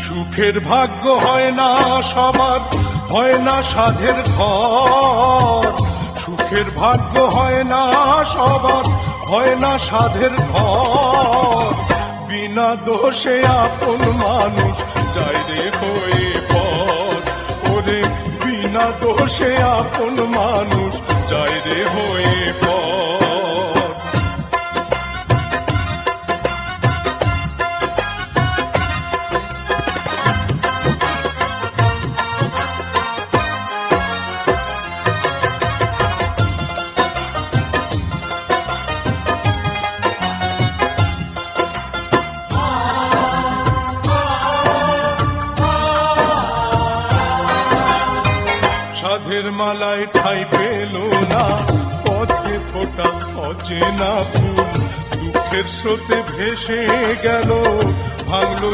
সুখের ভাগ্য হয় না সবার, হয় না সাধের ঘর। সুখের ভাগ্য হয় না সবার, হয় না সাধের ঘর। বিনা দোষে আপন মানুষ যায় রে হয়ে পর। ওরে বিনা দোষে আপন মানুষ যায় রে হয়ে পর। সাধের মালায় ঠাই পেল না, পথে ফোটা অচেনা ফুল। দুঃখের স্রোতে ভেসে গেল, ভাঙলো